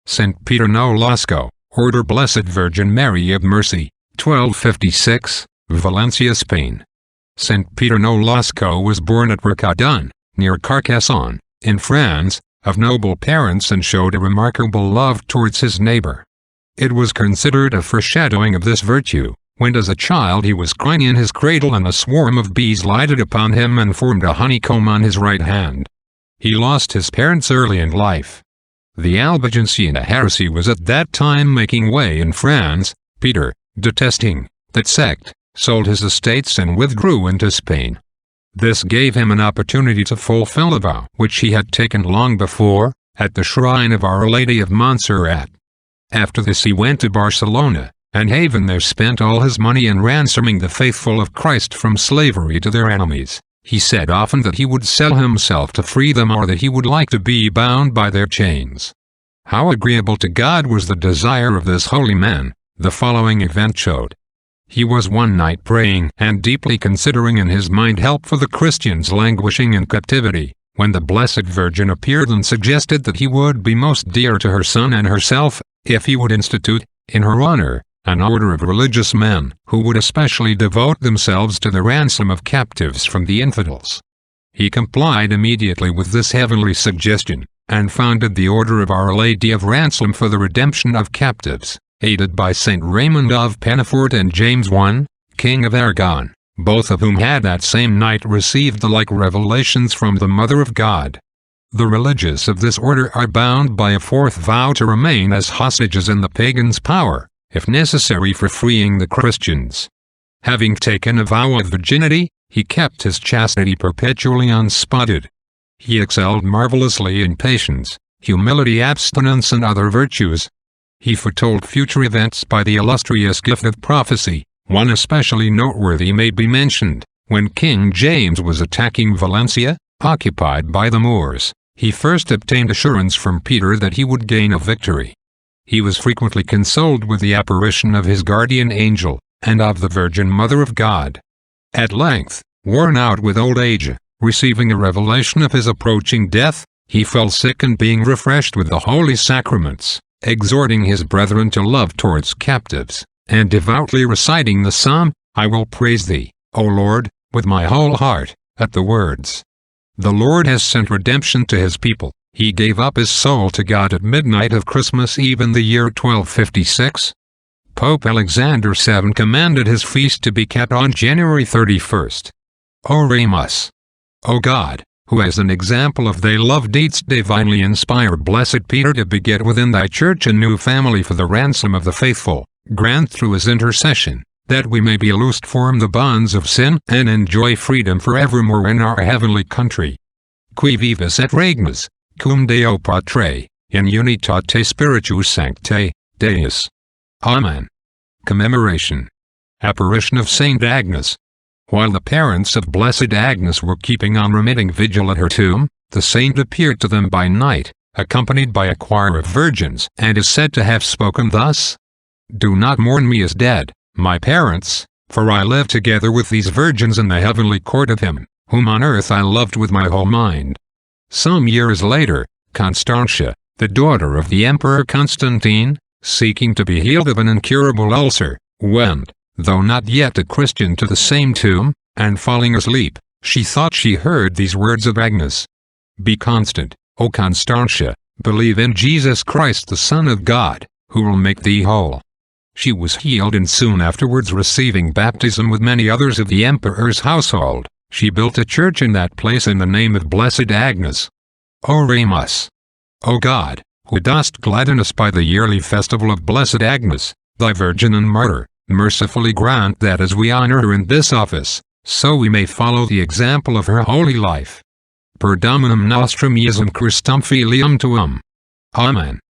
Sancti Petri Nolasci, Order Blessed Virgin Mary of Mercy, 1256, Valencia, Spain. Sancti Petri Nolasco was born at Ricardon, near Carcassonne, in France, of noble parents, and showed a remarkable love towards his neighbor. It was considered a foreshadowing of this virtue, when as a child he was crying in his cradle and a swarm of bees lighted upon him and formed a honeycomb on his right hand. He lost his parents early in life. The Albigensian heresy was at that time making way in France. Peter, detesting that sect, sold his estates and withdrew into Spain. This gave him an opportunity to fulfill a vow which he had taken long before, at the shrine of Our Lady of Montserrat. After this he went to Barcelona, and having there spent all his money in ransoming the faithful of Christ from slavery to their enemies, he said often that he would sell himself to free them, or that he would like to be bound by their chains. How agreeable to God was the desire of this holy man, the following event showed. He was one night praying and deeply considering in his mind help for the Christians languishing in captivity, when the Blessed Virgin appeared and suggested that he would be most dear to her son and herself, if he would institute, in her honor, an order of religious men, who would especially devote themselves to the ransom of captives from the infidels. He complied immediately with this heavenly suggestion, and founded the Order of Our Lady of Ransom for the redemption of captives, aided by Saint Raymond of Penafort and James I, King of Aragon, both of whom had that same night received the like revelations from the Mother of God. The religious of this order are bound by a fourth vow to remain as hostages in the pagan's power, if necessary for freeing the Christians. Having taken a vow of virginity, he kept his chastity perpetually unspotted. He excelled marvelously in patience, humility, abstinence, and other virtues. He foretold future events by the illustrious gift of prophecy. One especially noteworthy may be mentioned. When King James was attacking Valencia, occupied by the Moors, he first obtained assurance from Peter that he would gain a victory. He was frequently consoled with the apparition of his guardian angel, and of the Virgin Mother of God. At length, worn out with old age, receiving a revelation of his approaching death, he fell sick, and being refreshed with the holy sacraments, exhorting his brethren to love towards captives, and devoutly reciting the psalm, "I will praise thee, O Lord, with my whole heart," at the words, "The Lord has sent redemption to his people," he gave up his soul to God at midnight of Christmas Eve in the year 1256. Pope Alexander VII commanded his feast to be kept on January 31st. Oremus. O God, who as an example of thy love didst divinely inspire Blessed Peter to beget within thy church a new family for the ransom of the faithful, grant through his intercession, that we may be loosed from the bonds of sin and enjoy freedom forevermore in our heavenly country. Qui vivas et regnas, cum Deo Patre, in unitate spiritus sanctae, Deus. Amen. Commemoration. Apparition of Saint Agnes. While the parents of Blessed Agnes were keeping unremitting vigil at her tomb, the saint appeared to them by night, accompanied by a choir of virgins, and is said to have spoken thus: "Do not mourn me as dead, my parents, for I live together with these virgins in the heavenly court of him, whom on earth I loved with my whole mind." Some years later, Constantia, the daughter of the Emperor Constantine, seeking to be healed of an incurable ulcer, went, though not yet a Christian, to the same tomb, and falling asleep, she thought she heard these words of Agnes: "Be constant, O Constantia, believe in Jesus Christ the Son of God, who will make thee whole." She was healed, and soon afterwards, receiving baptism with many others of the emperor's household, she built a church in that place in the name of Blessed Agnes. Oremus. O God, who dost gladden us by the yearly festival of Blessed Agnes, thy Virgin and Martyr, mercifully grant that as we honor her in this office, so we may follow the example of her holy life. Per Dominum nostrum Iesum Christum filium tuum. Amen.